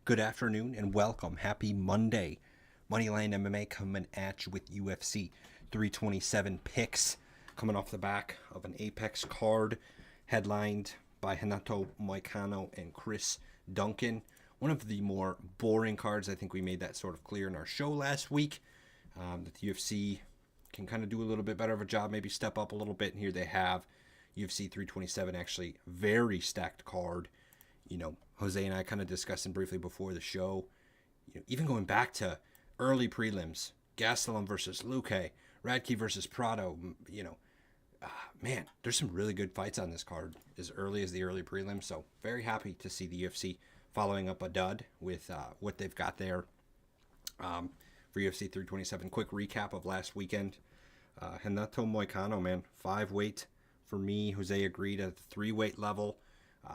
Good afternoon and welcome. Happy Monday. Moneyline MMA coming at you with UFC 327 picks, coming off the back of an Apex card headlined by Renato Moicano and Chris Duncan. One of the more boring cards. I think we made that sort of clear in our show last week. That the UFC can kind of do a little bit better of a job, maybe step up a little bit. And here they have UFC 327, actually very stacked card. Jose and I kind of discussed them briefly before the show. Even going back to early prelims, Gastelum versus Luque, Radke versus Prado. Man, there's some really good fights on this card as early as the early prelims. So very happy to see the UFC following up a dud with what they've got there for UFC 327. Quick recap of last weekend. Renato Moicano, man, 5-weight for me. Jose agreed at the 3-weight level.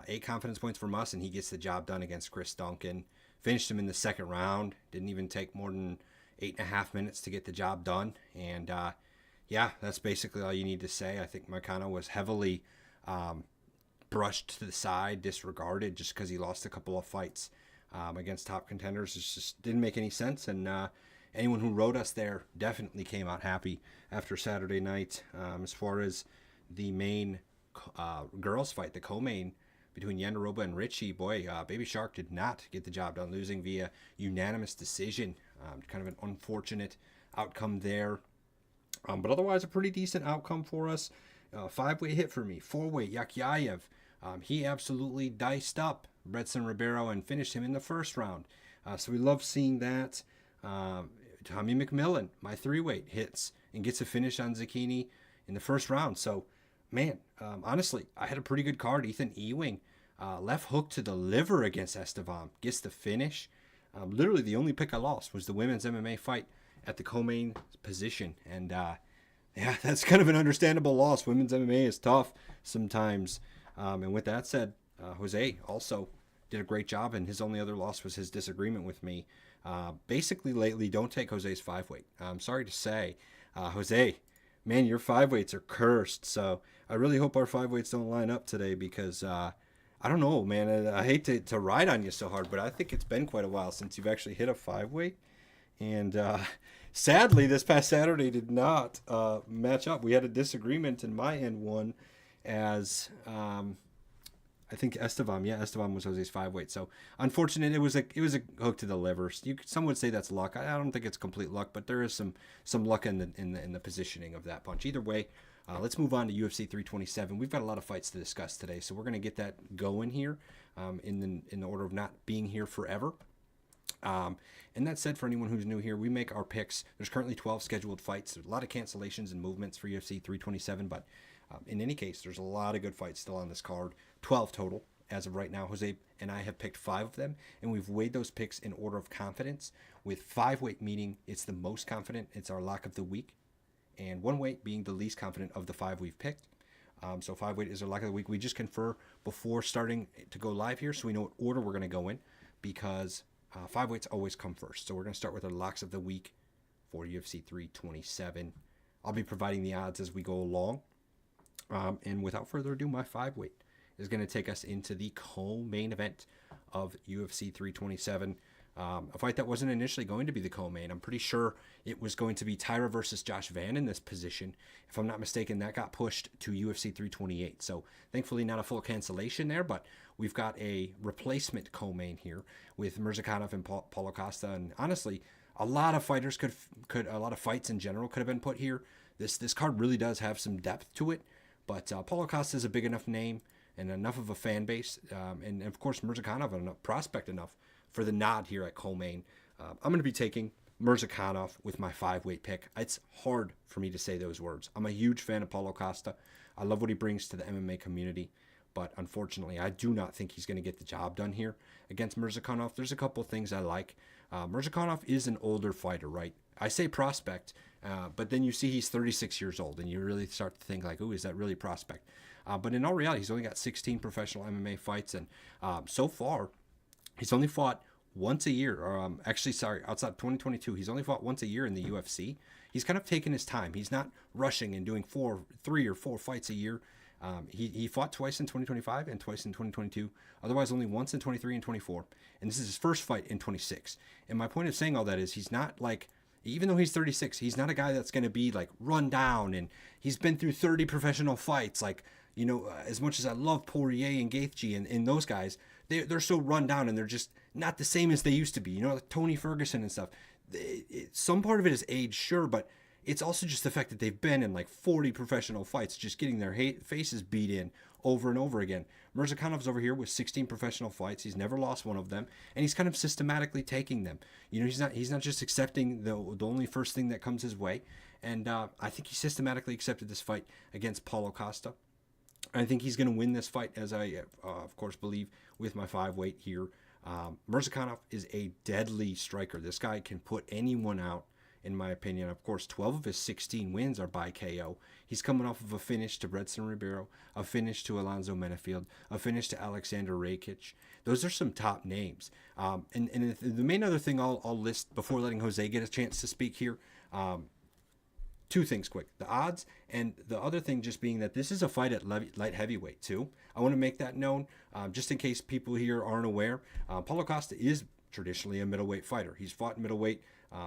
8 confidence points from us, and he gets the job done against Chris Duncan. Finished him in the second round. Didn't even take more than 8.5 minutes to get the job done. And that's basically all you need to say. I think Moicano was heavily brushed to the side, disregarded, just because he lost a couple of fights against top contenders. It just didn't make any sense. And anyone who wrote us there definitely came out happy after Saturday night. As far as the main girls fight, the co-main between Yandaroba and Richie, Baby Shark did not get the job done, losing via unanimous decision. Kind of an unfortunate outcome there. But otherwise, a pretty decent outcome for us. 5-weight hit for me. 4-weight, Yakyayev. He absolutely diced up Bretson Ribeiro and finished him in the first round. So we love seeing that. Tommy McMillan, my 3-weight, hits and gets a finish on Zucchini in the first round. So, man, honestly, I had a pretty good card. Ethan Ewing, left hook to the liver against Estevam, gets the finish. Literally the only pick I lost was the women's MMA fight at the co-main position. And that's kind of an understandable loss. Women's MMA is tough sometimes. And with that said, Jose also did a great job, and his only other loss was his disagreement with me. Basically, lately, don't take Jose's 5-weight. I'm sorry to say, Jose, man, your 5-weights are cursed. So I really hope our 5-weights don't line up today because I don't know, man. I hate to ride on you so hard, but I think it's been quite a while since you've actually hit a 5-weight. And sadly, this past Saturday did not match up. We had a disagreement, and my end won as I think Estevam was Jose's 5-weight. So unfortunate. It was a hook to the liver. Some would say that's luck. I don't think it's complete luck, but there is some luck in the positioning of that punch. Either way, let's move on to UFC 327. We've got a lot of fights to discuss today, so we're going to get that going here in the order of not being here forever. And that said, for anyone who's new here, we make our picks. There's currently 12 scheduled fights. There's a lot of cancellations and movements for UFC 327, but in any case, there's a lot of good fights still on this card. 12 total as of right now. Jose and I have picked 5 of them, and we've weighed those picks in order of confidence, with 5-weight meaning it's the most confident. It's our lock of the week, and 1-weight being the least confident of the 5 we've picked. So 5-weight is our lock of the week. We just confer before starting to go live here, so we know what order we're going to go in, because 5-weights always come first. So we're going to start with our locks of the week for UFC 327. I'll be providing the odds as we go along. And without further ado, my 5-weight is going to take us into the co-main event of UFC 327. A fight that wasn't initially going to be the co-main. I'm pretty sure it was going to be Tyra versus Josh Van in this position. If I'm not mistaken, that got pushed to UFC 328. So thankfully not a full cancellation there, but we've got a replacement co-main here with Mirzakhanov and Paulo Costa. And honestly, a lot of fighters a lot of fights in general could have been put here. This card really does have some depth to it. But Paulo Costa is a big enough name and enough of a fan base. And of course, Mirzakhanov a prospect enough for the nod here at co-main. I'm going to be taking Mirzakhanov with my 5-weight pick. It's hard for me to say those words. I'm a huge fan of Paulo Costa. I love what he brings to the MMA community. But unfortunately, I do not think he's going to get the job done here against Mirzakhanov. There's a couple of things I like. Mirzakhanov is an older fighter, right? I say prospect, but then you see he's 36 years old, and you really start to think like, "Ooh, is that really prospect?" But in all reality, he's only got 16 professional MMA fights, and so far, he's only fought once a year. Outside 2022, he's only fought once a year in the UFC. He's kind of taken his time. He's not rushing and doing 3 or 4 fights a year. He fought twice in 2025 and twice in 2022. Otherwise, only once in 23 and 24. And this is his first fight in 26. And my point of saying all that is he's not like, even though he's 36, he's not a guy that's going to be like run down. And he's been through 30 professional fights. Like, as much as I love Poirier and Gaethje and those guys, they're so run down and they're just not the same as they used to be. Like Tony Ferguson and stuff. Some part of it is age, sure, but it's also just the fact that they've been in like 40 professional fights, just getting their faces beat in over and over again. Mirzakhanov's over here with 16 professional fights. He's never lost one of them, and he's kind of systematically taking them. He's not just accepting the only first thing that comes his way. And I think he systematically accepted this fight against Paulo Costa. I think he's going to win this fight, as I, of course, believe with my 5-weight here. Mirzakhanov is a deadly striker. This guy can put anyone out, in my opinion. Of course, 12 of his 16 wins are by KO. He's coming off of a finish to Bredson Ribeiro, a finish to Alonzo Menefield, a finish to Alexander Rakic. Those are some top names. And the main other thing I'll list before letting Jose get a chance to speak here, two things quick. The odds, and the other thing just being that this is a fight at light heavyweight too. I want to make that known just in case people here aren't aware. Paulo Costa is traditionally a middleweight fighter. He's fought middleweight.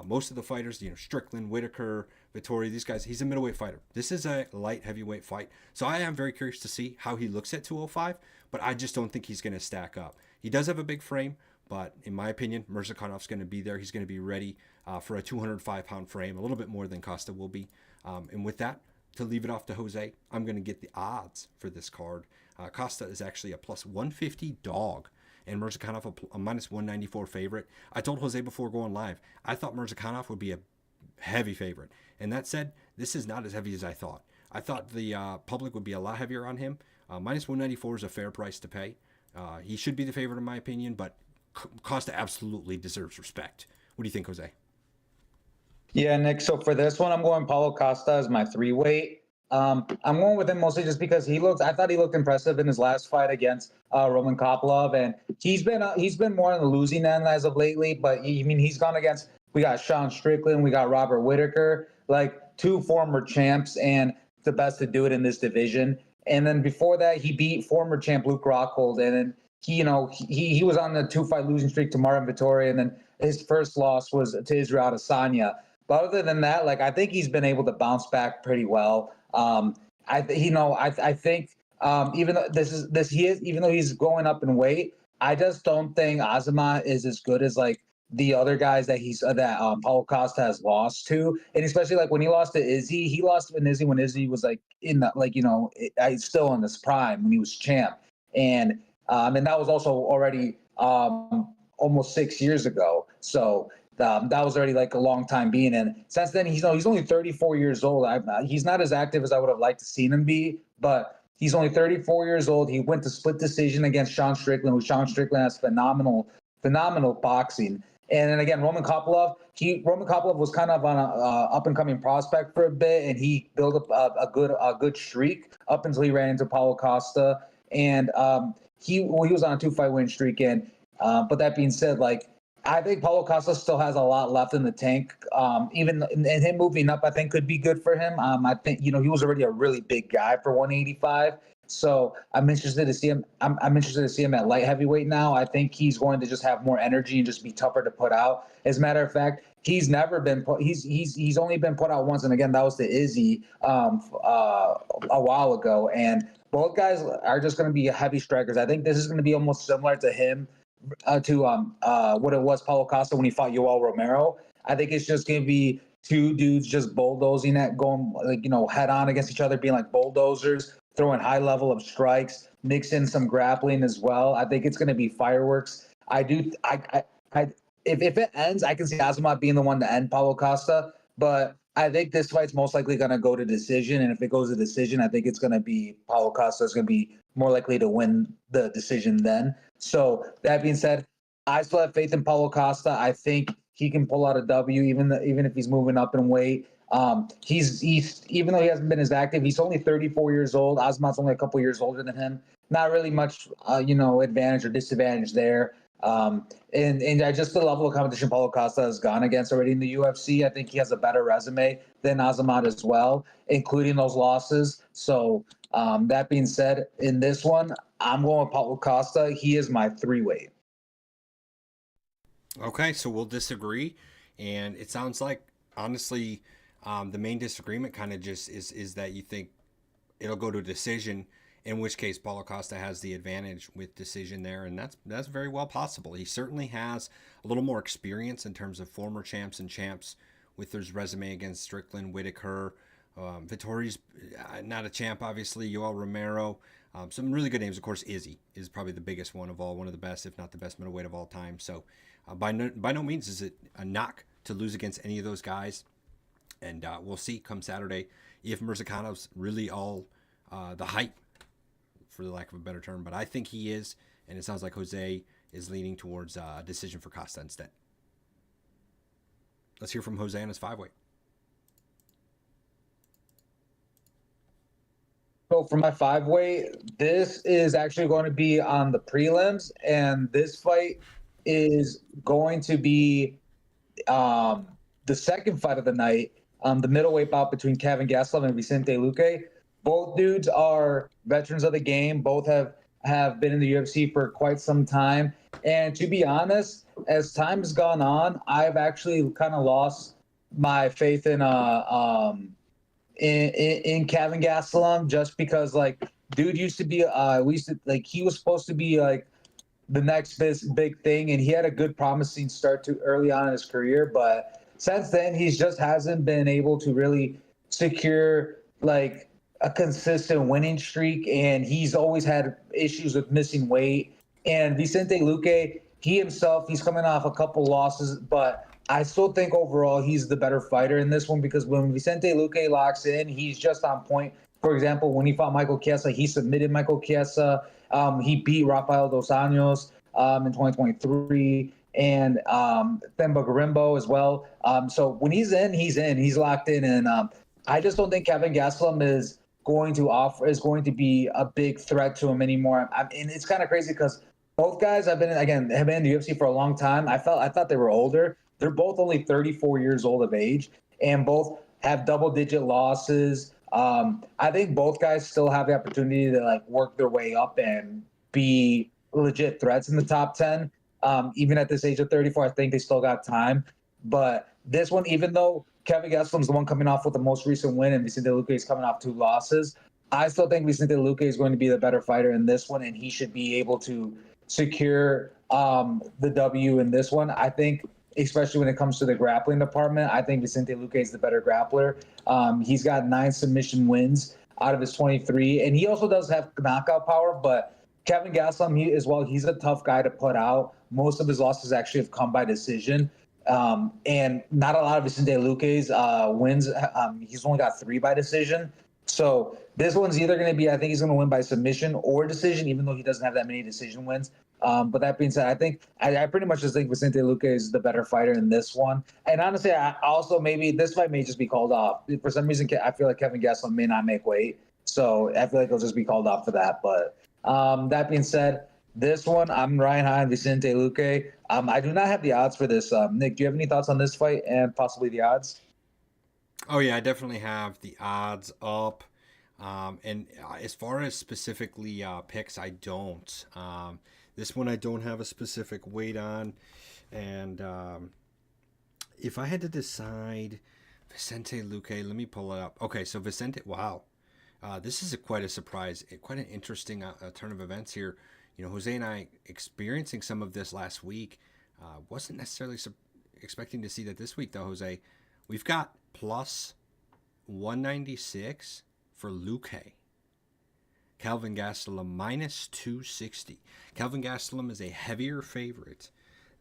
Most of the fighters, Strickland, Whitaker, Vittori, these guys, he's a middleweight fighter. This is a light heavyweight fight. So I am very curious to see how he looks at 205, but I just don't think he's going to stack up. He does have a big frame, but in my opinion, Mirzakhanov's going to be there. He's going to be ready for a 205-pound frame, a little bit more than Costa will be. And with that, to leave it off to Jose, I'm going to get the odds for this card. Costa is actually a plus 150 dog, and Mirzakhanov a minus 194 favorite. I told Jose before going live, I thought Mirzakhanov would be a heavy favorite. And that said, this is not as heavy as I thought. I thought the public would be a lot heavier on him. Minus 194 is a fair price to pay. He should be the favorite in my opinion, but Costa absolutely deserves respect. What do you think, Jose? Yeah, Nick. So for this one, I'm going Paulo Costa as my 3-weight. I'm going with him mostly just because I thought he looked impressive in his last fight against Roman Kopylov, and he's been more on the losing end as of lately. But he's gone against, we got Sean Strickland, we got Robert Whitaker, like two former champs and the best to do it in this division. And then before that, he beat former champ Luke Rockhold, and then he was on the 2-fight losing streak to Martin Vettori, and then his first loss was to Israel Adesanya. But other than that, I think he's been able to bounce back pretty well. I think even though he's going up in weight, I just don't think Azamat is as good as the other guys that Paulo Costa has lost to, and especially when he lost to Izzy, he lost to Izzy when Izzy was still in his prime when he was champ, and that was also already almost 6 years ago. So. That was already a long time being in. Since then, he's only 34 years old. He's not as active as I would have liked to seen him be, but he's only 34 years old. He went to split decision against Sean Strickland, who Sean Strickland has phenomenal boxing. And then again, Roman Kopylov was kind of on a up and coming prospect for a bit, and he built up a good streak up until he ran into Paulo Costa, and he was on a 2-fight win streak. And but that being said, I think Paulo Costa still has a lot left in the tank. Even and him moving up, I think could be good for him. I think he was already a really big guy for 185. So I'm interested to see him. I'm interested to see him at light heavyweight now. I think he's going to just have more energy and just be tougher to put out. As a matter of fact, he's never been put. He's only been put out once, and again that was to Izzy a while ago. And both guys are just going to be heavy strikers. I think this is going to be almost similar to him. To what it was Paulo Costa when he fought Yoel Romero. I think it's just going to be two dudes just bulldozing going head on against each other, being like bulldozers, throwing high level of strikes, mix in some grappling as well. I think it's going to be fireworks. If it ends, I can see Azamat being the one to end Paulo Costa, but I think this fight's most likely going to go to decision, and if it goes to decision, I think it's going to be Paulo Costa is going to be more likely to win the decision then. So that being said, I still have faith in Paulo Costa. I think he can pull out a W, even if he's moving up in weight. He's even though he hasn't been as active, he's only 34 years old. Azamat's only a couple years older than him. Not really much, advantage or disadvantage there. And I just the level of competition Paulo Costa has gone against already in the UFC. I think he has a better resume than Azamat as well, including those losses. So That being said, in this one, I'm going with Paulo Costa. He is my 3-weight. Okay, so we'll disagree, and it sounds like honestly, the main disagreement kind of just is that you think it'll go to a decision, in which case Paulo Costa has the advantage with decision there, and that's very well possible. He certainly has a little more experience in terms of former champs and champs with his resume against Strickland, Whitaker, Vittori's not a champ, obviously. Yoel Romero, some really good names. Of course, Izzy is probably the biggest one of all, one of the best, if not the best middleweight of all time. So by no means is it a knock to lose against any of those guys. And we'll see come Saturday if Mirzakhano's really all the hype, for the lack of a better term. But I think he is, and it sounds like Jose is leaning towards a decision for Costa instead. Let's hear from Jose on his 5-weight. So for my 5-weight, this is actually going to be on the prelims, and this fight is going to be the second fight of the night, the middleweight bout between Kevin Gastelum and Vicente Luque. Both dudes are veterans of the game. Both have been in the UFC for quite some time. And to be honest, as time has gone on, I've actually kind of lost my faith in Kevin Gastelum, just because like dude used to be he was supposed to be like the next big thing, and he had a good promising start to early on in his career, but since then he just hasn't been able to really secure like a consistent winning streak, and he's always had issues with missing weight. And Vicente Luque, he's coming off a couple losses, but I still think overall he's the better fighter in this one, because when Vicente Luque locks in, he's just on point. For example, when he fought Michael Chiesa, he submitted Michael Chiesa. He beat Rafael Dos Anjos in 2023, and Themba Gorimbo as well. So when he's in, he's locked in. And I just don't think Kevin Gastelum is going to be a big threat to him anymore. And it's kind of crazy because both guys have been in the UFC for a long time. I thought they were older. They're both only 34 years old of age, and both have double-digit losses. I think both guys still have the opportunity to like work their way up and be legit threats in the top 10. Even at this age of 34, I think they still got time. But this one, even though Kevin Gastelum's the one coming off with the most recent win and Vicente Luque is coming off 2 losses, I still think Vicente Luque is going to be the better fighter in this one, and he should be able to secure the W in this one. I think, especially when it comes to the grappling department, I think Vicente Luque is the better grappler. He's got 9 submission wins out of his 23, and he also does have knockout power. But Kevin Gastelum, he's a tough guy to put out. Most of his losses actually have come by decision, and not a lot of Vicente Luque's wins. He's only got 3 by decision. So this one's either going to be, I think he's going to win by submission or decision, even though he doesn't have that many decision wins. But that being said, I think I pretty much just think Vicente Luque is the better fighter in this one. And honestly, I also maybe this fight may just be called off. For some reason, I feel like Kevin Gastelum may not make weight. So I feel like he'll just be called off for that. But that being said, this one, I'm Ryan high on Vicente Luque. I do not have the odds for this. Nick, do you have any thoughts on this fight and possibly the odds? Oh yeah, I definitely have the odds up. And as far as specifically picks, I don't. This one I don't have a specific weight on. And if I had to decide Vicente Luque, let me pull it up. Okay, so Vicente, wow. This is quite a surprise, quite an interesting turn of events here. You know, Jose and I experiencing some of this last week. Wasn't necessarily expecting to see that this week, though, Jose. We've got plus 196 for Luque. Kelvin Gastelum minus 260. Kelvin Gastelum is a heavier favorite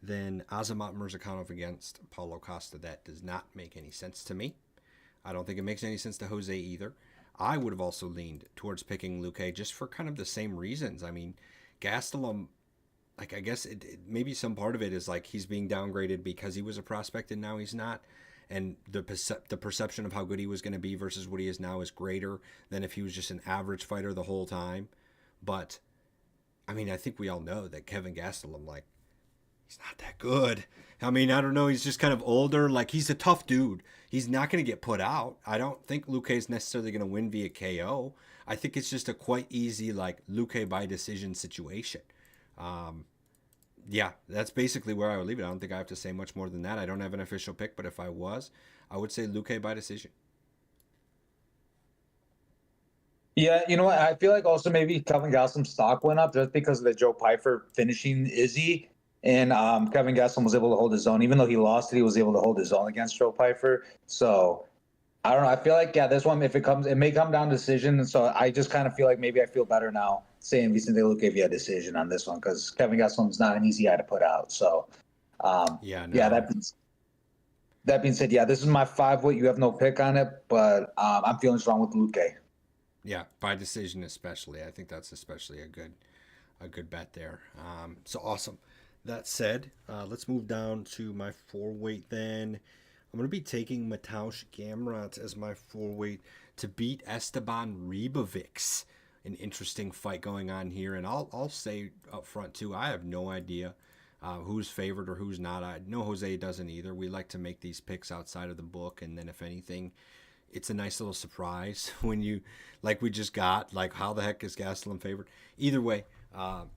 than Azamat Murzakanov against Paulo Costa. That does not make any sense to me. I don't think it makes any sense to Jose either. I would have also leaned towards picking Luque just for kind of the same reasons. I mean, Gastelum, like, I guess maybe some part of it is like he's being downgraded because he was a prospect and now he's not. And the perception of how good he was going to be versus what he is now is greater than if he was just an average fighter the whole time. But, I mean, I think we all know that Kevin Gastelum, like, he's not that good. I mean, I don't know. He's just kind of older. Like, he's a tough dude. He's not going to get put out. I don't think Luque is necessarily going to win via KO. I think it's just a quite easy like Luque by decision situation. Um, yeah, that's basically where I would leave it. I don't think I have to say much more than that. I don't have an official pick, but if I was, I would say Luque by decision. Yeah, you know what? I feel like also maybe Kevin Gastelum's stock went up just because of the Joe Pyfer finishing Izzy, and Kevin Gastelum was able to hold his own, even though he lost it. He was able to hold his own against Joe Pyfer. So I don't know. I feel like this one, if it comes, it may come down to decision. And so I just kind of feel like maybe I feel better now saying Vicente Luque via decision on this one because Kevin Gastelum's not an easy guy to put out. So Yeah, yeah, no. that being said, yeah, this is my 5 weight. You have no pick on it, but I'm feeling strong with Luque. Yeah, by decision especially. I think that's especially a good bet there. So awesome. That said, let's move down to my 4 weight then. I'm going to be taking Mateusz Gamrot as my 4 weight to beat Esteban Ribovics. An interesting fight going on here, and I'll say up front too, I have no idea who's favored or who's not. I know Jose doesn't either. We like to make these picks outside of the book, and then if anything, it's a nice little surprise when you, like we just got, like how the heck is Gastelum favored? Either way,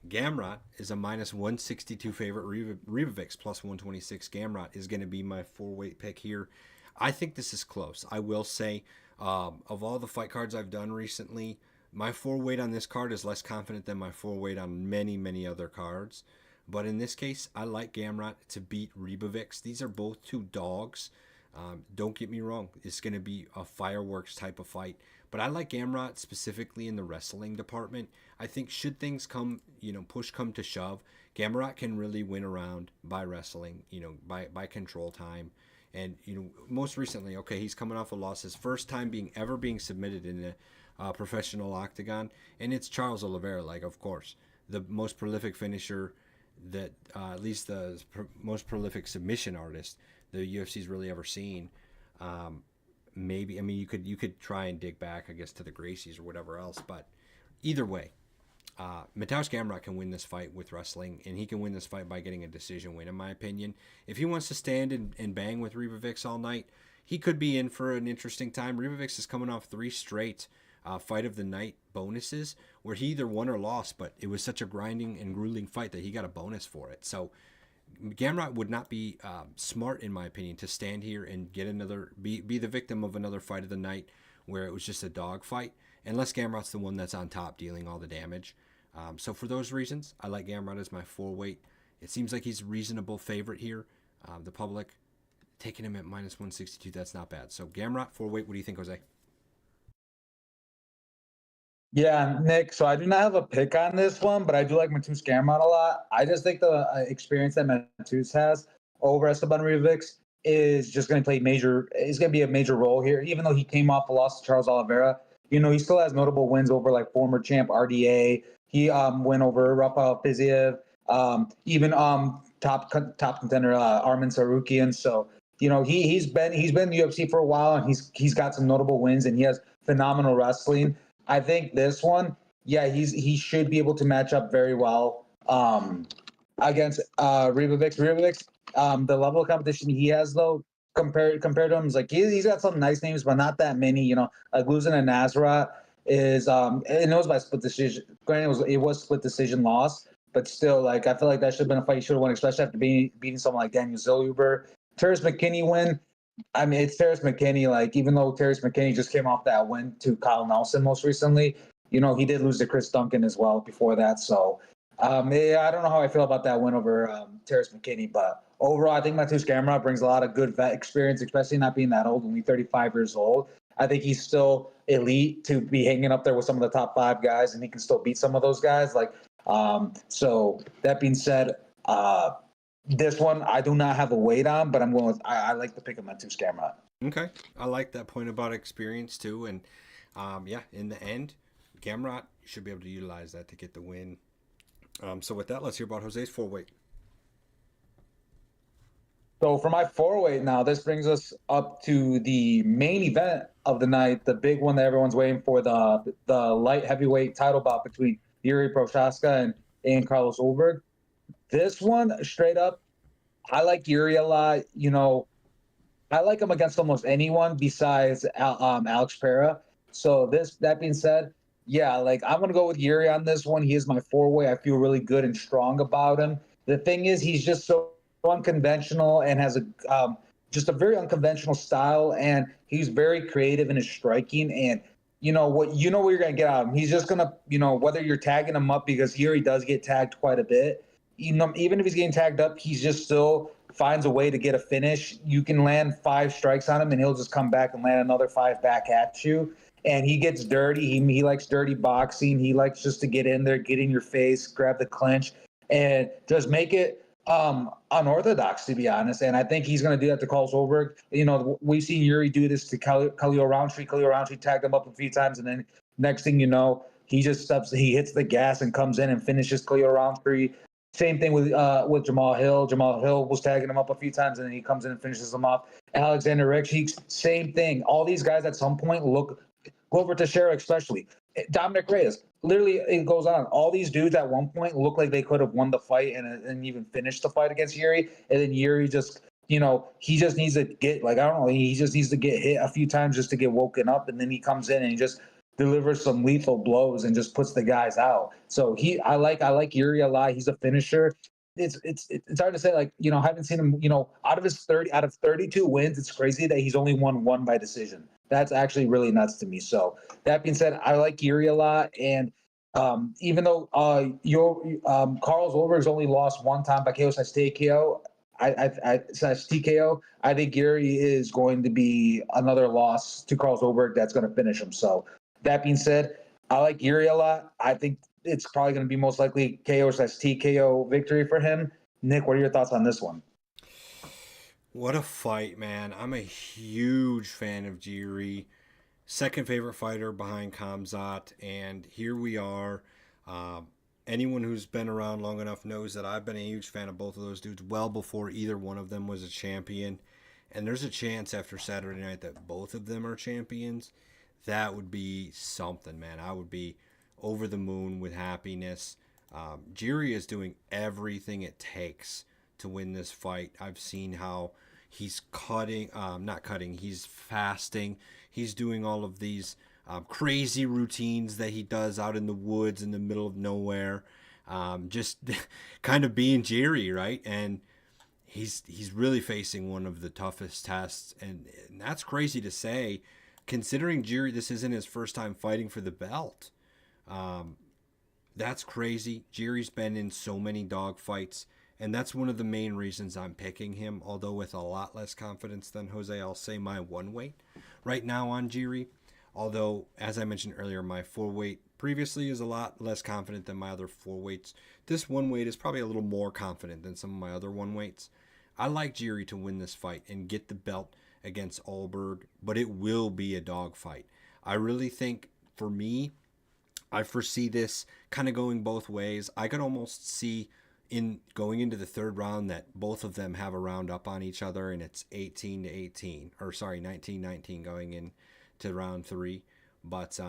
Gamrot is a minus 162 favorite. Ribovics plus 126. Gamrot is going to be my 4 weight pick here. I think this is close. I will say, of all the fight cards I've done recently, my 4 weight on this card is less confident than my 4 weight on many, many other cards. But in this case, I like Gamrot to beat Ribovics. These are both two dogs. Don't get me wrong, it's going to be a fireworks type of fight. But I like Gamrot specifically in the wrestling department. I think should things come, push come to shove, Gamrot can really win around by wrestling, by control time. And, most recently, okay, he's coming off a loss, his first time being submitted in a professional octagon. And it's Charles Oliveira, like, of course, the most prolific finisher that, at least the most prolific submission artist the UFC's really ever seen. Maybe, I mean, you could try and dig back, I guess, to the Gracies or whatever else, but either way, Mateusz Gamrot can win this fight with wrestling, and he can win this fight by getting a decision win, in my opinion. If he wants to stand and bang with Ribovics all night, he could be in for an interesting time. Ribovics is coming off 3 straight fight of the night bonuses where he either won or lost, but it was such a grinding and grueling fight that he got a bonus for it. So Gamrot would not be smart, in my opinion, to stand here and get be the victim of another fight of the night where it was just a dog fight, unless Gamrot's the one that's on top dealing all the damage. So for those reasons, I like Gamrot as my 4 weight. It seems like he's a reasonable favorite here. The public taking him at minus 162, that's not bad. So Gamrot, 4 weight. What do you think, Jose? Yeah, Nick. So I do not have a pick on this one, but I do like Mateusz Gamrot a lot. I just think the experience that Mateusz has over Esteban Ribovics is just going to play major. Is going to be a major role here. Even though he came off a loss to Charles Oliveira, he still has notable wins over like former champ RDA. He went over Rafael Fiziev, even top contender Armin Sarukian. So he's been in the UFC for a while, and he's got some notable wins, and he has phenomenal wrestling. I think this one, yeah, he should be able to match up very well against Ribovics. The level of competition he has though, compared to him, is like he's got some nice names, but not that many. Like losing to Nasrat is and it was by split decision. Granted, it was split decision loss, but still, like I feel like that should have been a fight he should have won, especially after beating someone like Daniel Zellhuber. Terrence McKinney win. I mean, it's Terrence McKinney. Like, even though Terrence McKinney just came off that win to Kyle Nelson most recently, he did lose to Chris Duncan as well before that. So, yeah, I don't know how I feel about that win over Terrence McKinney, but overall, I think Mateusz Gamrot brings a lot of good vet experience, especially not being that old, only 35 years old. I think he's still elite to be hanging up there with some of the top 5 guys, and he can still beat some of those guys. Like, so that being said, this one I do not have a weight on, but I'm going with I like the pick of Mateusz Gamrot. Okay, I like that point about experience too, and yeah, in the end, Gamrot should be able to utilize that to get the win. So with that, let's hear about Jose's 4 weight. So for my 4 weight now, this brings us up to the main event of the night, the big one that everyone's waiting for, the light heavyweight title bout between Yuri Prochazka and Carlos Ulberg. This one, straight up, I like Yuri a lot. I like him against almost anyone besides Alex Pereira. So that being said, Yeah, like I'm gonna go with Yuri on this one. He is my four-way. I feel really good and strong about him. The thing is, he's just so unconventional and has a just a very unconventional style, and he's very creative in his striking. And you know what you're gonna get out of him. He's just gonna, whether you're tagging him up because Yuri does get tagged quite a bit. Even if he's getting tagged up, he's just still finds a way to get a finish. You can land 5 strikes on him, and he'll just come back and land another 5 back at you, and he gets dirty. He likes dirty boxing. He likes just to get in there, get in your face, grab the clinch, and just make it unorthodox, to be honest. And I think he's going to do that to Carlos Ulberg. We've seen Yuri do this to Khalil Roundtree. Khalil Roundtree tagged him up a few times, and then next thing you know, he hits the gas and comes in and finishes Khalil Roundtree. Same thing with Jamal Hill. Jamal Hill was tagging him up a few times, and then he comes in and finishes him off. Alexander Rekshik, same thing. All these guys at some point Glover Teixeira especially, Dominic Reyes. Literally, it goes on. All these dudes at one point look like they could have won the fight and even finished the fight against Yuri. And then Yuri just, he just needs to get, like, I don't know, he just needs to get hit a few times just to get woken up. And then he comes in and he just delivers some lethal blows and just puts the guys out. So I like Yuri a lot. He's a finisher. It's hard to say, like, I haven't seen him, out of 32 wins, it's crazy that he's only won one by decision. That's actually really nuts to me. So that being said, I like Yuri a lot, and even though Carlos Ulberg's only lost one time by KO slash TKO, slash TKO, I think Yuri is going to be another loss to Carlos Ulberg that's going to finish him. So that being said, I like Yuri a lot. I think it's probably going to be most likely KO slash TKO victory for him. Nick, what are your thoughts on this one? What a fight, man. I'm a huge fan of Jiri. Second favorite fighter behind Kamzat. And here we are. Anyone who's been around long enough knows that I've been a huge fan of both of those dudes well before either one of them was a champion. And there's a chance after Saturday night that both of them are champions. That would be something, man. I would be over the moon with happiness. Jiri is doing everything it takes to win this fight. I've seen how he's not cutting, he's fasting. He's doing all of these crazy routines that he does out in the woods in the middle of nowhere. Just kind of being Jiri, right? And he's really facing one of the toughest tests. And that's crazy to say, considering Jiri, this isn't his first time fighting for the belt. That's crazy. Jiri's been in so many dog fights, and that's one of the main reasons I'm picking him, although with a lot less confidence than Jose. I'll say my one weight right now on Jiri. Although, as I mentioned earlier, my 4-weight previously is a lot less confident than my other 4 weights. This 1 weight is probably a little more confident than some of my other 1 weights. I like Jiri to win this fight and get the belt against Ulberg, but it will be a dog fight. I really think, for me, I foresee this kind of going both ways. I could almost see in going into the 3rd round that both of them have a round up on each other, and it's 18-18, or sorry, 19-19 going into round 3. But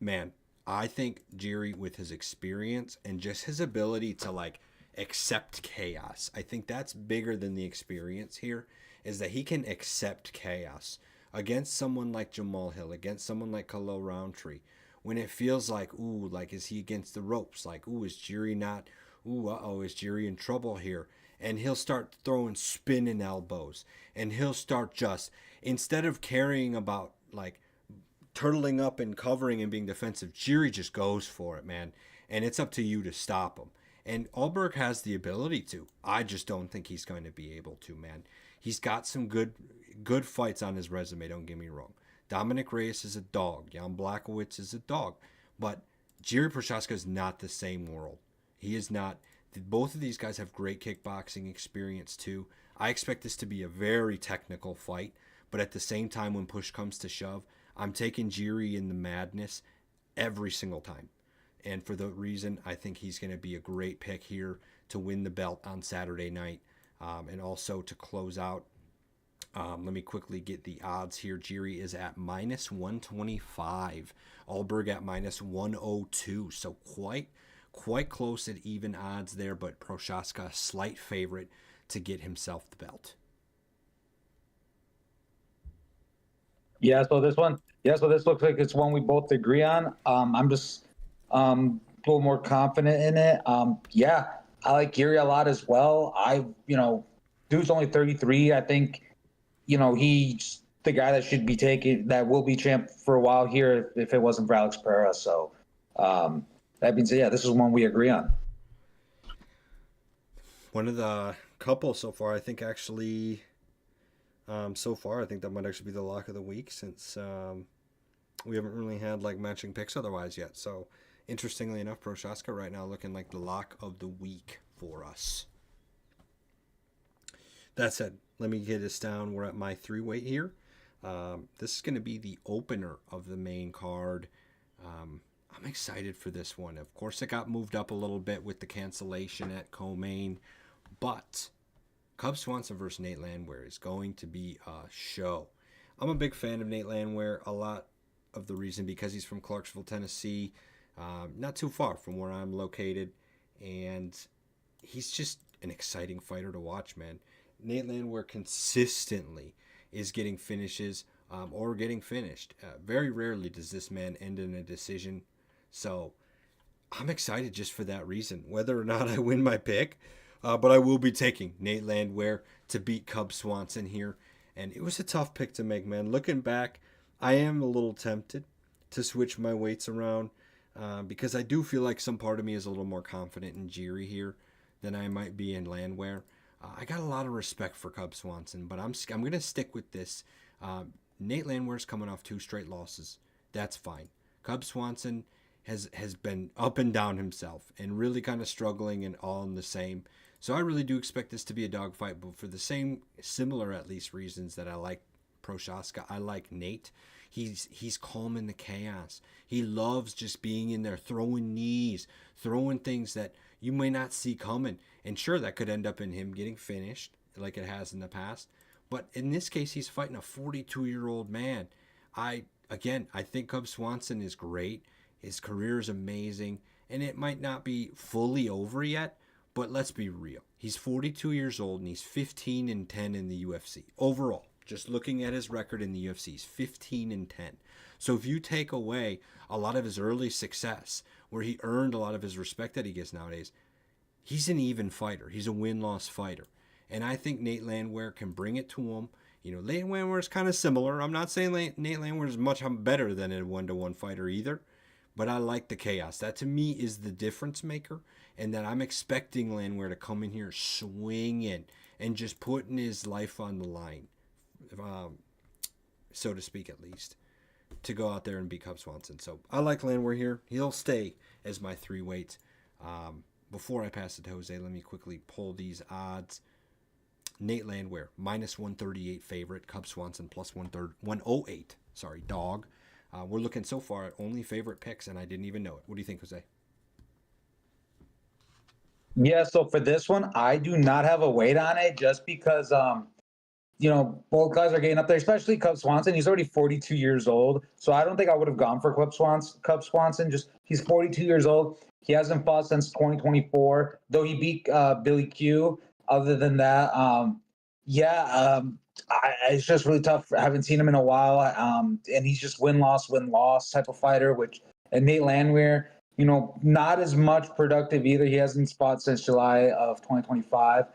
man, I think Jiri, with his experience and just his ability to like accept chaos, I think that's bigger than the experience here, is that he can accept chaos against someone like Jamal Hill, against someone like Khalil Roundtree, when it feels like, ooh, like, is he against the ropes? Like, ooh, is Jiri not, ooh, uh-oh, is Jiri in trouble here? And he'll start throwing spinning elbows, and he'll start just, instead of caring about, like, turtling up and covering and being defensive, Jiri just goes for it, man. And it's up to you to stop him. And Ulberg has the ability to. I just don't think he's going to be able to, man. He's got some good fights on his resume, don't get me wrong. Dominic Reyes is a dog. Jan Blachowicz is a dog. But Jiri Prochazka is not the same world. He is not. Both of these guys have great kickboxing experience too. I expect this to be a very technical fight. But at the same time, when push comes to shove, I'm taking Jiri in the madness every single time. And for the reason, I think he's going to be a great pick here to win the belt on Saturday night. And also to close out, let me quickly get the odds here. Jiri is at -125. Ulberg at -102. So quite close at even odds there, but Prochazka a slight favorite to get himself the belt. So this looks like it's one we both agree on. I'm just a little more confident in it. Yeah, I like Geary a lot as well. Dude's only 33. I think, he's the guy that will be champ for a while here if it wasn't for Alex Pereira. So that means, yeah, this is one we agree on. One of the couple so far, I think actually, so far, I think that might actually be the lock of the week since we haven't really had like matching picks otherwise yet. So interestingly enough, Prochazka right now looking like the lock of the week for us. That said, let me get us down. We're at my 3-weight here. This is going to be the opener of the main card. I'm excited for this one. Of course, it got moved up a little bit with the cancellation at co-main, but Cub Swanson versus Nate Landwehr is going to be a show. I'm a big fan of Nate Landwehr. A lot of the reason because he's from Clarksville, Tennessee, not too far from where I'm located, and he's just an exciting fighter to watch, man. Nate Landwehr consistently is getting finishes or getting finished. Very rarely does this man end in a decision. So I'm excited just for that reason. Whether or not I win my pick, but I will be taking Nate Landwehr to beat Cub Swanson here. And it was a tough pick to make, man. Looking back, I am a little tempted to switch my weights around because I do feel like some part of me is a little more confident in Geary here than I might be in Landwehr. I got a lot of respect for Cub Swanson, but I'm going to stick with this. Nate Landwehr's coming off 2 straight losses. That's fine. Cub Swanson has been up and down himself and really kind of struggling and all in the same. So I really do expect this to be a dogfight, but for the similar at least reasons that I like Prochazka, I like Nate. He's calm in the chaos. He loves just being in there, throwing knees, throwing things that you may not see coming. And sure, that could end up in him getting finished like it has in the past. But in this case, he's fighting a 42-year-old man. I think Cub Swanson is great. His career is amazing. And it might not be fully over yet, but let's be real. He's 42 years old and he's 15-10 in the UFC. Overall, just looking at his record in the UFC, he's 15-10. So if you take away a lot of his early success, where he earned a lot of his respect that he gets nowadays, he's an even fighter. He's a win-loss fighter. And I think Nate Landwehr can bring it to him. Nate Landwehr is kind of similar. I'm not saying Nate Landwehr is much better than a 1-to-1 fighter either, but I like the chaos. That to me is the difference maker, and that I'm expecting Landwehr to come in here swinging and just putting his life on the line, so to speak at least, to go out there and beat Cub Swanson. So I like Landwehr here. He'll stay as my 3-weight. Before I pass it to Jose, let me quickly pull these odds. Nate Landwehr, minus 138 favorite. Cub Swanson, plus 108. Sorry, dog. We're looking so far at only favorite picks, and I didn't even know it. What do you think, Jose? Yeah, so for this one, I do not have a weight on it just because, both guys are getting up there, especially Cub Swanson. He's already 42 years old. So I don't think I would have gone for Cub Swanson. Just he's 42 years old. He hasn't fought since 2024, though he beat Billy Q. Other than that, it's just really tough. I haven't seen him in a while. And he's just win-loss type of fighter, and Nate Landwehr, not as much productive either. He hasn't fought since July of 2025,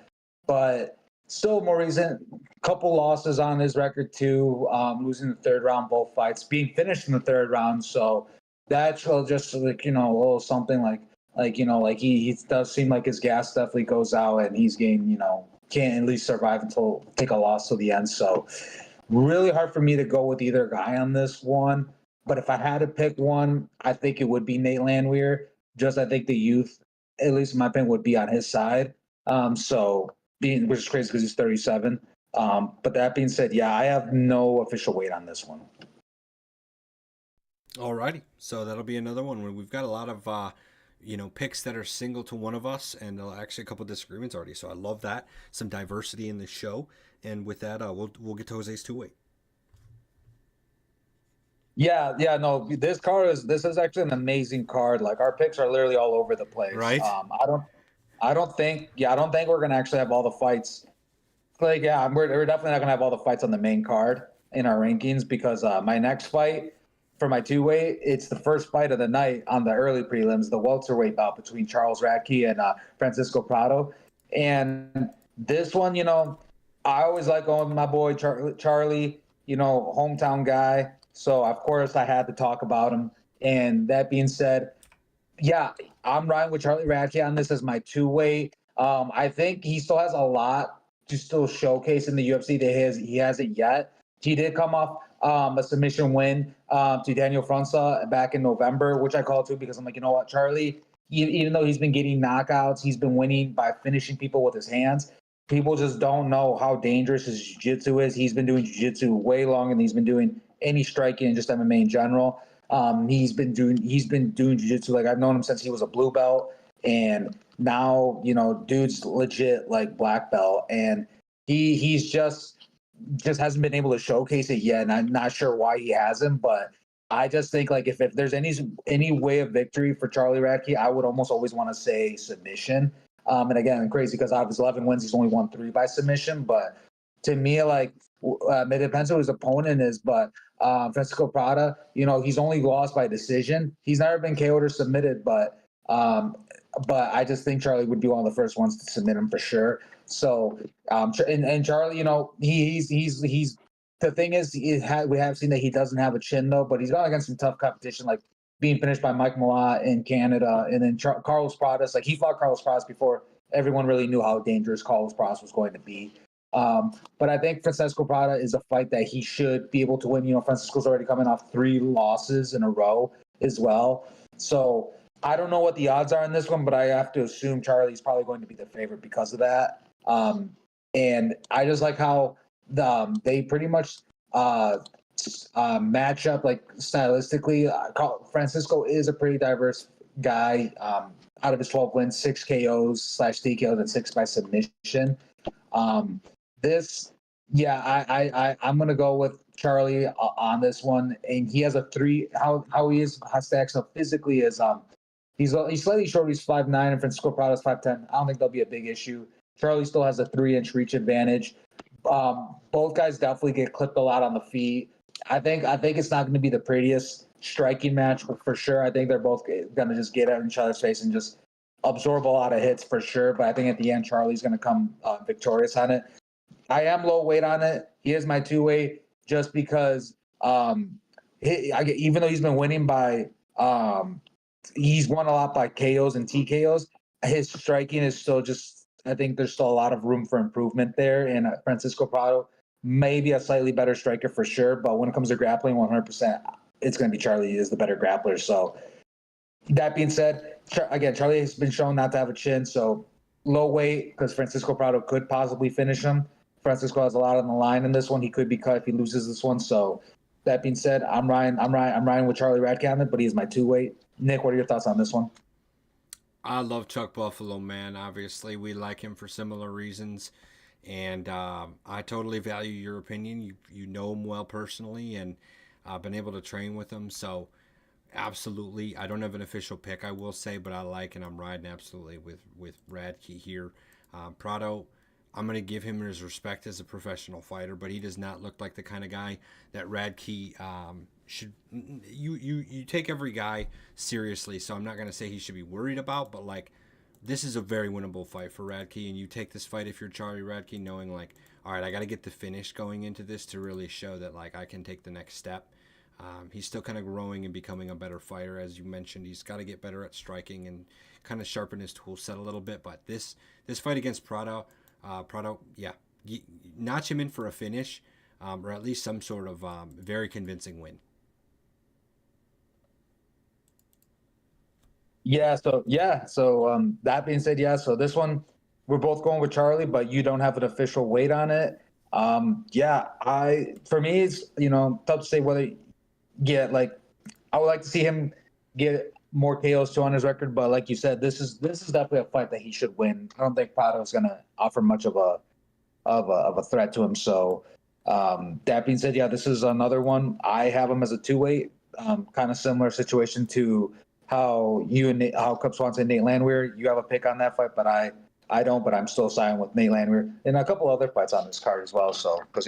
but still more recent. Couple losses on his record too, losing the 3rd round both fights, being finished in the 3rd round. So that's just like, a little something he does seem like his gas definitely goes out, and he's getting, can't at least survive until take a loss to the end. So really hard for me to go with either guy on this one. But if I had to pick one, I think it would be Nate Landwehr. I think the youth, at least in my opinion, would be on his side. Which is crazy because he's 37. But that being said, yeah, I have no official weight on this one. Alrighty, so that'll be another one where we've got a lot of picks that are single to one of us, and actually a couple of disagreements already. So I love that, some diversity in the show. And with that, we'll get to Jose's 2-weight. Yeah, no, this is actually an amazing card. Like, our picks are literally all over the place. Right. I don't think we're gonna actually have all the fights. Like, yeah, we're definitely not gonna have all the fights on the main card. in our rankings because my next fight for my two-weight, it's the first fight of the night on the early prelims, the welterweight bout between Charles Radke and Francisco Prado. And this one, I always like going with my boy Charlie, hometown guy. So, of course, I had to talk about him. And that being said, yeah, I'm riding with Charlie Radke on this as my two-weight. I think he still has a lot to still showcase in the UFC that he hasn't yet. He did come off a submission win to Daniel França back in November, which I called to because I'm like, you know what, Charlie, even though he's been getting knockouts, he's been winning by finishing people with his hands. People just don't know how dangerous his jiu-jitsu is. He's been doing jiu-jitsu way longer than he's been doing any striking and just MMA in general. He's been doing jiu-jitsu. Like, I've known him since he was a blue belt, and now, dude's legit like black belt, and he's just hasn't been able to showcase it yet. And I'm not sure why he hasn't, but I just think like if there's any way of victory for Charlie Radke, I would almost always want to say submission. And again, crazy because out of his 11 wins, he's only won 3 by submission. But to me, like, it depends who his opponent is. But Francisco Prada, he's only lost by decision. He's never been KO'd or submitted, but I just think Charlie would be one of the first ones to submit him for sure. So, and Charlie, he's the thing is, we have seen that he doesn't have a chin though, but he's gone against some tough competition, like being finished by Mike Malott in Canada, and then Carlos Pradas. Like, he fought Carlos Pradas before everyone really knew how dangerous Carlos Pradas was going to be. But I think Francisco Prada is a fight that he should be able to win. Francisco's already coming off 3 losses in a row as well. So I don't know what the odds are in this one, but I have to assume Charlie's probably going to be the favorite because of that. And I just like how they pretty much match up, like, stylistically. Francisco is a pretty diverse guy. Out of his 12 wins, 6 KOs / TKOs and 6 by submission. I'm gonna go with Charlie on this one, and he has a 3. How he stacks up physically is he's slightly short. He's 5'9", and Francisco Prado's 5'10". I don't think there'll be a big issue. Charlie still has a 3-inch reach advantage. Both guys definitely get clipped a lot on the feet. I think it's not going to be the prettiest striking match for sure. I think they're both going to just get at each other's face and just absorb a lot of hits for sure. But I think at the end, Charlie's going to come victorious on it. I am low weight on it. He is my 2-weight just because even though he's been winning by he's won a lot by KOs and TKOs, his striking is still just, I think there's still a lot of room for improvement there. And Francisco Prado may be a slightly better striker for sure, but when it comes to grappling, 100%, it's going to be Charlie is the better grappler. So that being said, again, Charlie has been shown not to have a chin, so low weight because Francisco Prado could possibly finish him. Francisco has a lot on the line in this one. He could be cut if he loses this one. So that being said, I'm riding with Charlie Radke on it, but he is my 2-weight. Nick, what are your thoughts on this one? I love Chuck Buffalo, man. Obviously, we like him for similar reasons, and I totally value your opinion. You know him well personally, and I've been able to train with him, so absolutely. I don't have an official pick, I will say, but I like, and I'm riding absolutely with Radke here. Prado, I'm going to give him his respect as a professional fighter, but he does not look like the kind of guy that Radke should. You take every guy seriously, so I'm not going to say he should be worried about, but like, this is a very winnable fight for Radke, and you take this fight if you're Charlie Radke, knowing like, all right, I got to get the finish going into this to really show that like I can take the next step. He's still kind of growing and becoming a better fighter, as you mentioned. He's got to get better at striking and kind of sharpen his tool set a little bit. But this fight against Prado, yeah, notch him in for a finish, or at least some sort of very convincing win. So that being said, so this one we're both going with Charlie, but you don't have an official weight on it. For me it's tough to say whether I would like to see him get more KOs too on his record, but like you said, this is definitely a fight that he should win. I don't think Prado is going to offer much of a threat to him. So that being said, this is another one. I have him as a 2-weight, kind of similar situation to how Cub Swanson and Nate Landwehr. You have a pick on that fight, but I don't. But I'm still siding with Nate Landwehr and a couple other fights on this card as well. So because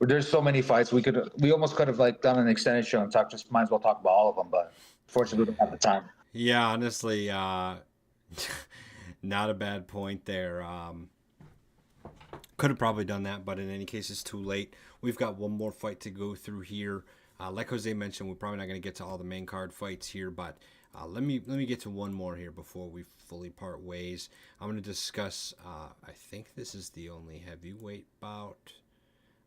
There's so many fights we almost could have like done an extended show and might as well talk about all of them, but fortunately we don't have the time. Yeah, honestly, not a bad point there. Could have probably done that, but in any case, it's too late. We've got one more fight to go through here. Like Jose mentioned, we're probably not going to get to all the main card fights here, but let me get to one more here before we fully part ways. I'm going to discuss. I think this is the only heavyweight bout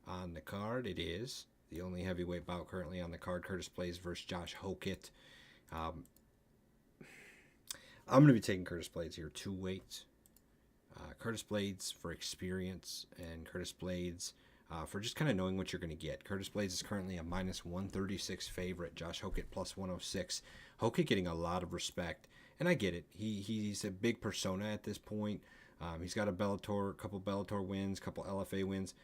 on the card. It is the only heavyweight bout currently on the card. Curtis Blades versus Josh Hokett. I'm going to be taking Curtis Blades here, 2 weights. Curtis Blades for experience, and Curtis Blades for just kind of knowing what you're going to get. Curtis Blades is currently a minus 136 favorite. Josh Hokett plus 106. Hokett getting a lot of respect, and I get it. He's a big persona at this point. He's got a couple Bellator wins, couple LFA wins.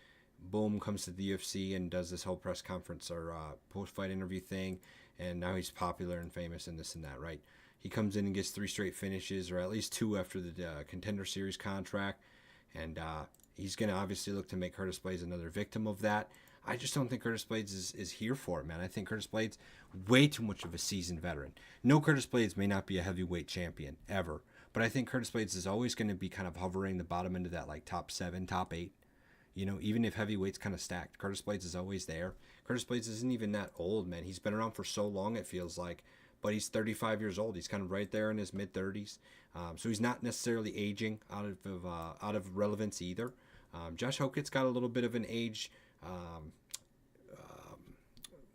Boom, comes to the UFC and does this whole press conference or post-fight interview thing, and now he's popular and famous and this and that, right? He comes in and gets 3 straight finishes, or at least 2 after the Contender Series contract. And he's going to obviously look to make Curtis Blades another victim of that. I just don't think Curtis Blades is here for it, man. I think Curtis Blades, way too much of a seasoned veteran. No, Curtis Blades may not be a heavyweight champion, ever. But I think Curtis Blades is always going to be kind of hovering the bottom end of that, like top 7, top 8. You know, even if heavyweight's kind of stacked, Curtis Blades is always there. Curtis Blades isn't even that old, man. He's been around for so long, it feels like. But he's 35 years old. He's kind of right there in his mid-30s. So he's not necessarily aging out of relevance either. Josh Hokett's got a little bit of an age,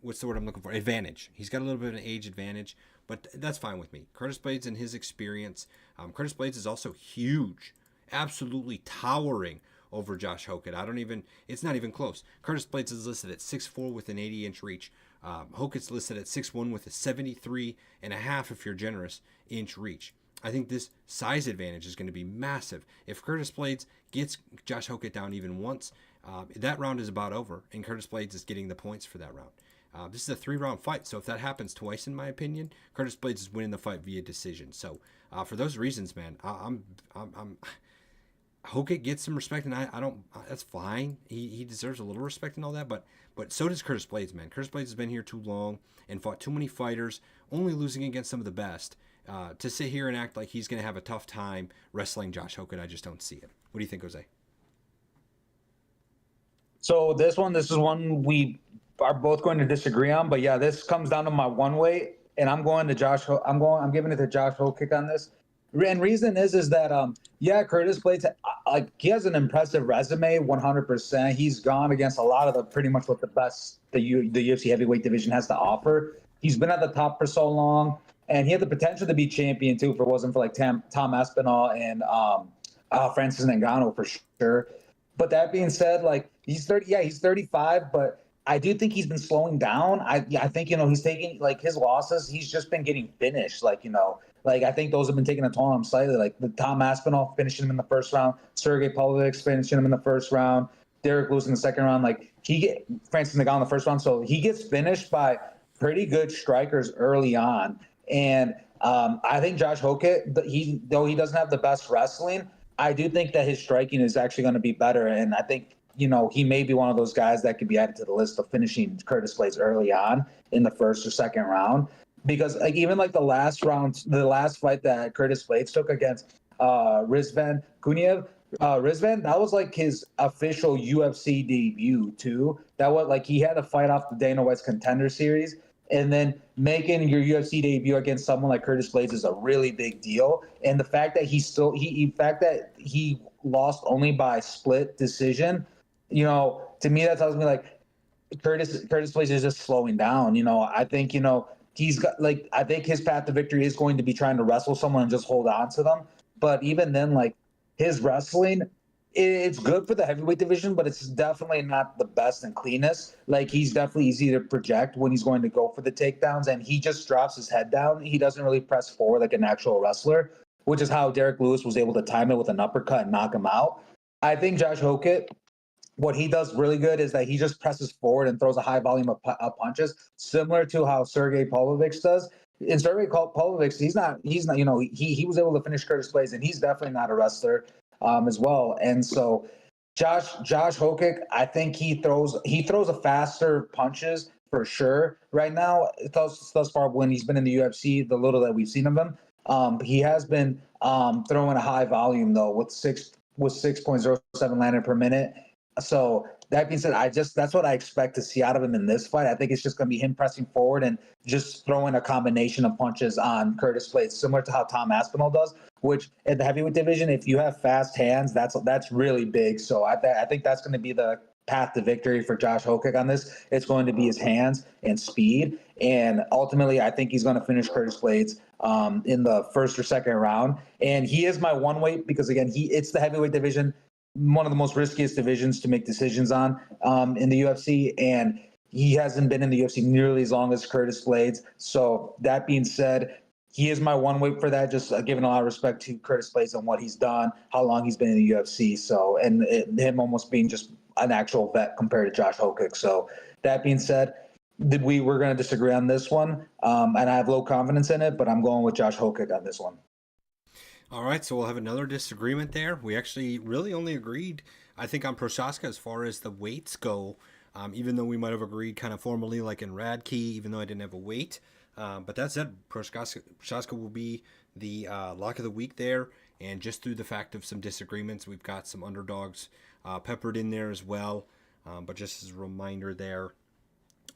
what's the word I'm looking for? Advantage. He's got a little bit of an age advantage, but that's fine with me. Curtis Blades and his experience. Curtis Blades is also huge, absolutely towering over Josh Hokett. It's not even close. Curtis Blades is listed at 6'4" with an 80-inch reach. Hokett's listed at 6'1" with a 73.5, if you're generous, inch reach. I think this size advantage is going to be massive. If Curtis Blades gets Josh Hokett down even once, that round is about over, and Curtis Blades is getting the points for that round. This is a 3-round fight, so if that happens twice, in my opinion, Curtis Blades is winning the fight via decision. So for those reasons, man, I'm Hokett gets some respect, and I don't. That's fine. He deserves a little respect and all that, but so does Curtis Blades, man. Curtis Blades has been here too long and fought too many fighters, only losing against some of the best. To sit here and act like he's going to have a tough time wrestling Josh Hokett, I just don't see it. What do you think, Jose? So this is one we are both going to disagree on, but yeah, this comes down to my one weight, and I'm giving it to Josh Hokett on this. And reason is that Curtis Blades, like, he has an impressive resume, 100%. He's gone against a lot of the pretty much what the best the UFC heavyweight division has to offer. He's been at the top for so long, and he had the potential to be champion too if it wasn't for like Tom Aspinall and Francis Ngannou for sure. But that being said, like, he's 30. Yeah, he's 35, but I do think he's been slowing down. I think, he's taking, like, his losses. He's just been getting finished. Like, I think those have been taking a toll on him slightly. Like, the Tom Aspinall finishing him in the first round, Sergey Pavlovich finishing him in the first round, Derek Lewis in the second round. Like, Francis Ngannou in the first round. So he gets finished by pretty good strikers early on. And I think Josh Hokett, though he doesn't have the best wrestling, I do think that his striking is actually going to be better. And I think, he may be one of those guys that could be added to the list of finishing Curtis Blades early on in the first or second round. Because, like, even like the last fight that Curtis Blades took against Rizvan Kuniev, that was like his official UFC debut too. That was like, he had to fight off the Dana White's Contender Series, and then making your UFC debut against someone like Curtis Blades is a really big deal. And the fact that he lost only by split decision, to me that tells me, like, Curtis Blades is just slowing down. I think he's got, like, I think his path to victory is going to be trying to wrestle someone and just hold on to them. But even then, like, his wrestling, it's good for the heavyweight division, but it's definitely not the best and cleanest. Like, he's definitely easy to project when he's going to go for the takedowns, and he just drops his head down. He doesn't really press forward like an actual wrestler, which is how Derek Lewis was able to time it with an uppercut and knock him out. I think Josh Hokett, what he does really good is that he just presses forward and throws a high volume of punches, similar to how Sergey Pavlovich does. And Sergey Pavlovich, he was able to finish Curtis Blades, and he's definitely not a wrestler as well. And so Josh Hokic, I think he throws a faster punches for sure right now. Thus far when he's been in the UFC, the little that we've seen of him, he has been throwing a high volume though with 6.07 landed per minute. So that being said, that's what I expect to see out of him in this fight. I think it's just going to be him pressing forward and just throwing a combination of punches on Curtis Blades, similar to how Tom Aspinall does. Which in the heavyweight division, if you have fast hands, that's really big. So I think that's going to be the path to victory for Josh Hokic on this. It's going to be his hands and speed, and ultimately, I think he's going to finish Curtis Blades in the first or second round. And he is my one weight because again, it's the heavyweight division, one of the most riskiest divisions to make decisions on in the UFC, and he hasn't been in the UFC nearly as long as Curtis Blades. So that being said, he is my one weight for that. Just giving a lot of respect to Curtis Blades on what he's done, how long he's been in the UFC. So, and him almost being just an actual vet compared to Josh Hokic. So, that being said, we're going to disagree on this one, and I have low confidence in it, but I'm going with Josh Hokic on this one. All right, so we'll have another disagreement there. We actually really only agreed, I think, on Prochazka as far as the weights go. Even though we might have agreed kind of formally, like in Radkey, even though I didn't have a weight. But that said, Prochazka will be the lock of the week there. And just through the fact of some disagreements, we've got some underdogs peppered in there as well. But just as a reminder there,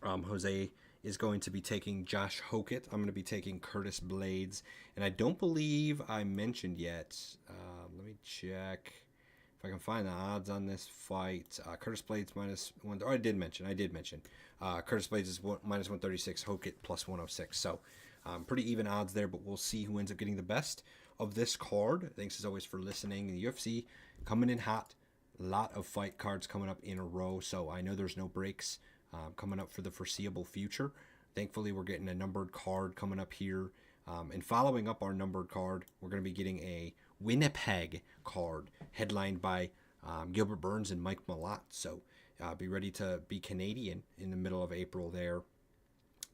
Jose is going to be taking Josh Hokic. I'm going to be taking Curtis Blades. And I don't believe I mentioned yet. Let me check if I can find the odds on this fight. Curtis Blades minus one. Oh, I did mention. Curtis Blades is minus 136. Hokic plus 106. So pretty even odds there. But we'll see who ends up getting the best of this card. Thanks as always for listening. The UFC coming in hot. A lot of fight cards coming up in a row. So I know there's no breaks coming up for the foreseeable future. Thankfully, we're getting a numbered card coming up here. And following up our numbered card, we're going to be getting a Winnipeg card headlined by Gilbert Burns and Mike Malott. So be ready to be Canadian in the middle of April there.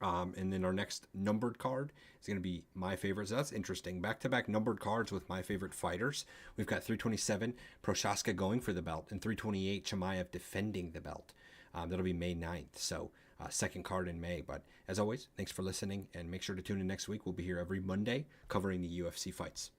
And then our next numbered card is going to be my favorites. So that's interesting. Back-to-back numbered cards with my favorite fighters. We've got 327, Prochazka going for the belt, and 328, Chimaev defending the belt. That'll be May 9th. So second card in May. But as always, thanks for listening, and make sure to tune in next week. We'll be here every Monday covering the UFC fights.